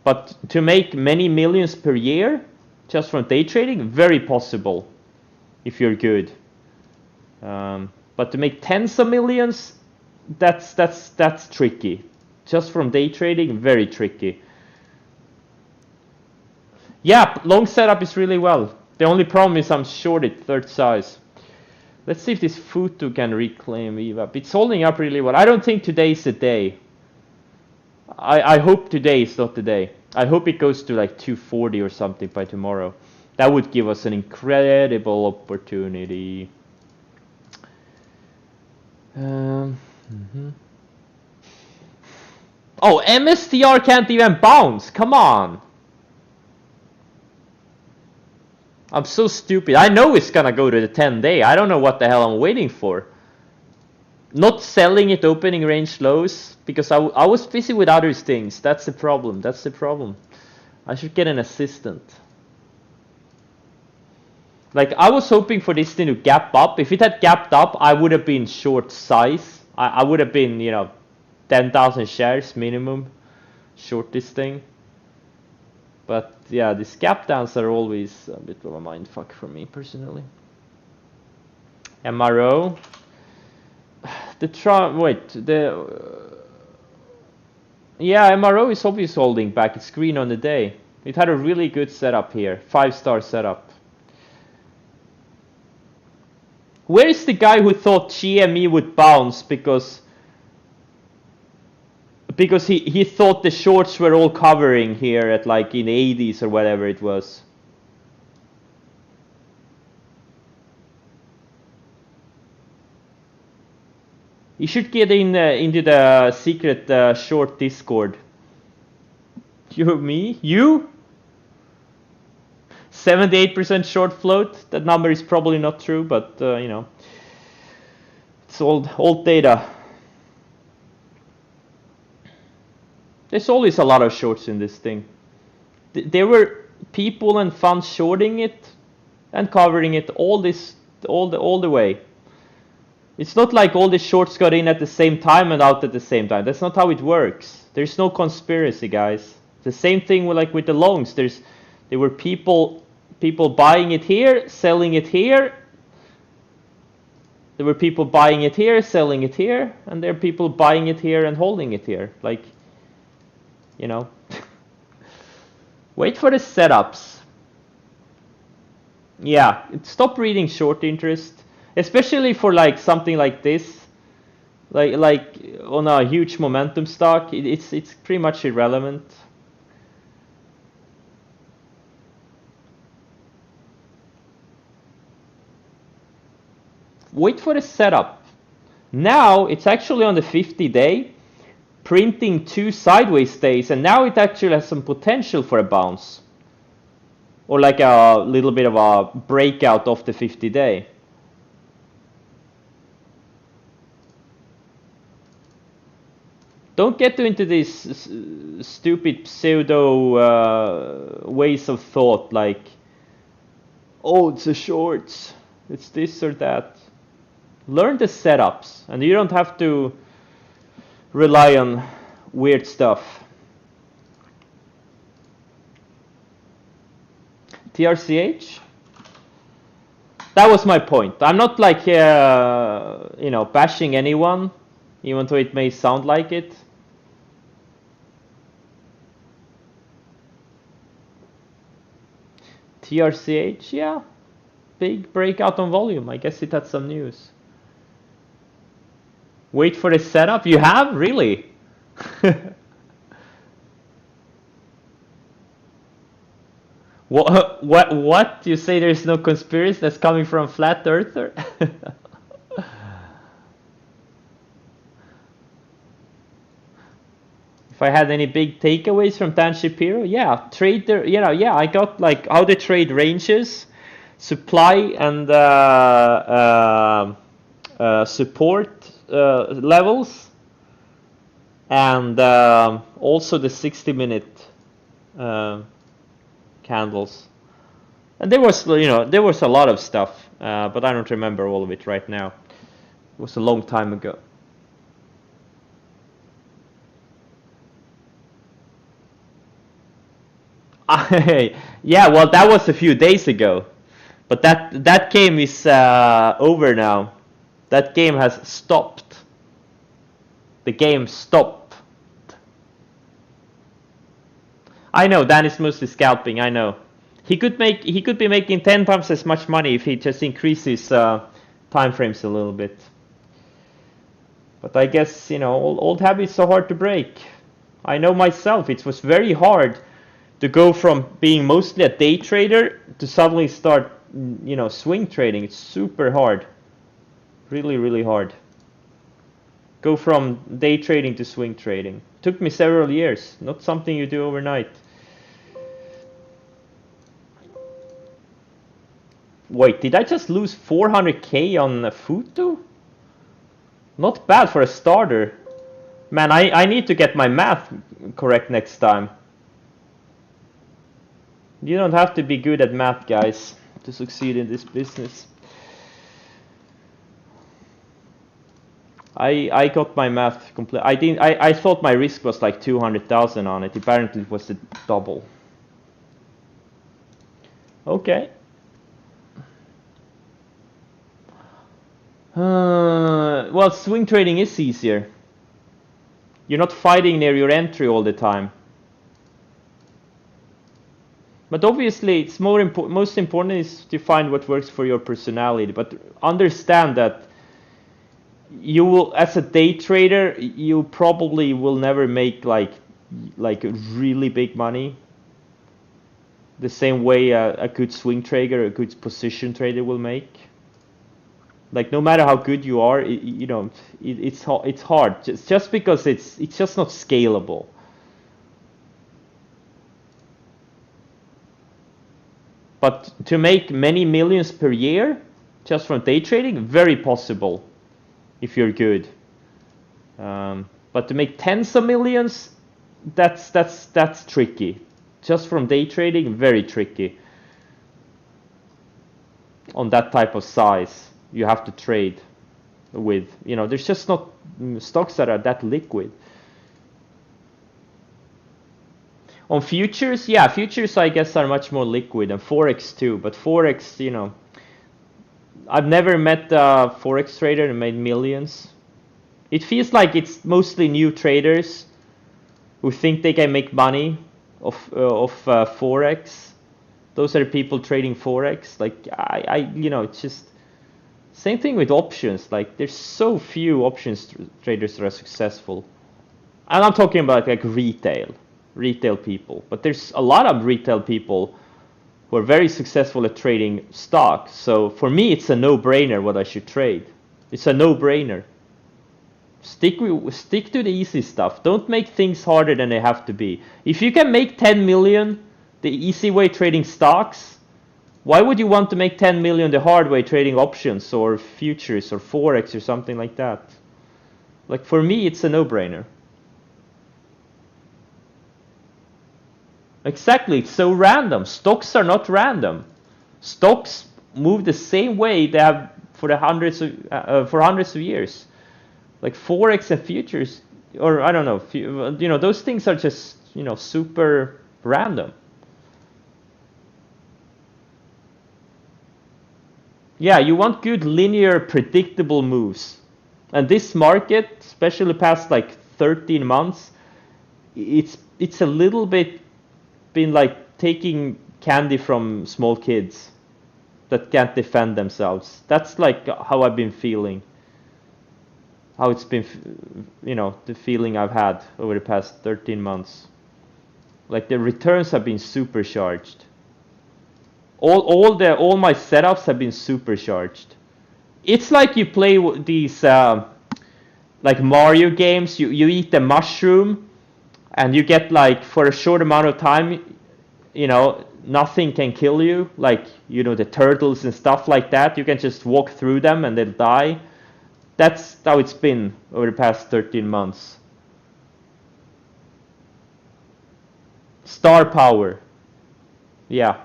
But to make many millions per year just from day trading, very possible if you're good. But to make tens of millions, that's tricky. Just from day trading, very tricky. Yeah, long setup is really well. The only problem is I'm short at third size. Let's see if this Futu can reclaim VWAP. It's holding up really well. I don't think today's the day. I hope today is not the day. I hope it goes to like 240 or something by tomorrow. That would give us an incredible opportunity. Oh, MSTR can't even bounce. Come on. I'm so stupid. I know it's gonna go to the 10-day. I don't know what the hell I'm waiting for. Not selling it opening range lows because I was busy with other things. That's the problem. That's the problem. I should get an assistant. Like, I was hoping for this thing to gap up. If it had gapped up, I would have been short size. I would have been, you know, 10,000 shares minimum short this thing. But yeah, these gap downs are always a bit of a mindfuck for me personally. MRO. Yeah, MRO is obviously holding back. It's green on the day. It had a really good setup here. 5-star setup. Where is the guy who thought GME would bounce because he thought the shorts were all covering here at like in 80s or whatever it was? You should get in into the secret short Discord. You, me? You? 78% short float. That number is probably not true, but you know, it's old data. There's always a lot of shorts in this thing. There were people and funds shorting it and covering it all the way. It's not like all the shorts got in at the same time and out at the same time. That's not how it works. There's no conspiracy, guys. The same thing with like with the longs. There were people buying it here, selling it here. There were people buying it here, selling it here, and there are people buying it here and holding it here. Like, you know, wait for the setups. Yeah, stop reading short interest, especially for like something like this, like on a huge momentum stock. It's pretty much irrelevant. Wait for the setup. Now it's actually on the 50-day, printing 2 sideways days, and now it actually has some potential for a bounce. Or like a little bit of a breakout of the 50-day. Don't get into these stupid pseudo ways of thought like, oh, it's a shorts, it's this or that. Learn the setups, and you don't have to rely on weird stuff. TRCH? That was my point. I'm not like, you know, bashing anyone, even though it may sound like it. TRCH, yeah. Big breakout on volume. I guess it had some news. Wait for the setup? You have? Really? What? You say there's no conspiracy that's coming from Flat Earther? If I had any big takeaways from Dan Shapiro? Yeah, trade there. You know, yeah, I got like how they trade ranges, supply and support levels, and also the 60-minute candles. And there was, you know, there was a lot of stuff, but I don't remember all of it right now. It was a long time ago. Yeah, well, that was a few days ago, but that game is over now. That game has stopped. The game stopped. I know Dan is mostly scalping. I know he could be making 10 times as much money if he just increases time frames a little bit. But I guess old habits are hard to break. I know myself. It was very hard to go from being mostly a day trader to suddenly start swing trading. It's super hard. Really, really hard. Go from day trading to swing trading. Took me several years. Not something you do overnight. Wait, did I just lose 400k on Futu? Not bad for a starter. Man, I need to get my math correct next time. You don't have to be good at math, guys, to succeed in this business. I got my math complete. I thought my risk was like 200,000 on it. Apparently it was the double. Okay. Well, swing trading is easier. You're not fighting near your entry all the time. But obviously, it's most important is to find what works for your personality. But understand that you will, as a day trader, you probably will never make like really big money. The same way a good swing trader, a good position trader will make. Like no matter how good you are, it's hard just because it's just not scalable. But to make many millions per year just from day trading, very possible if you're good. But to make tens of millions, that's tricky. Just from day trading, very tricky. On that type of size, you have to trade with. There's just not stocks that are that liquid. On futures, yeah, futures I guess are much more liquid, and Forex too. But Forex, I've never met a Forex trader that made millions. It feels like it's mostly new traders who think they can make money of Forex. Those are the people trading Forex. Like it's just same thing with options. Like there's so few options traders that are successful. And I'm talking about like retail people. But there's a lot of retail people who are very successful at trading stocks. So for me, it's a no-brainer what I should trade. It's a no-brainer. Stick to the easy stuff. Don't make things harder than they have to be. If you can make 10 million the easy way trading stocks, why would you want to make 10 million the hard way trading options or futures or Forex or something like that? Like for me, it's a no-brainer. Exactly, it's so random. Stocks are not random. Stocks move the same way they have for hundreds of years. Like Forex and futures, or I don't know, those things are just super random. Yeah, you want good linear predictable moves. And this market, especially past like 13 months, it's a little bit been like taking candy from small kids that can't defend themselves. That's like how I've been feeling. How it's been, the feeling I've had over the past 13 months. Like the returns have been supercharged. All my setups have been supercharged. It's like you play these like Mario games. You eat a mushroom, and you get like for a short amount of time, nothing can kill you. Like the turtles and stuff like that. You can just walk through them and they'll die. That's how it's been over the past 13 months. Star power. Yeah.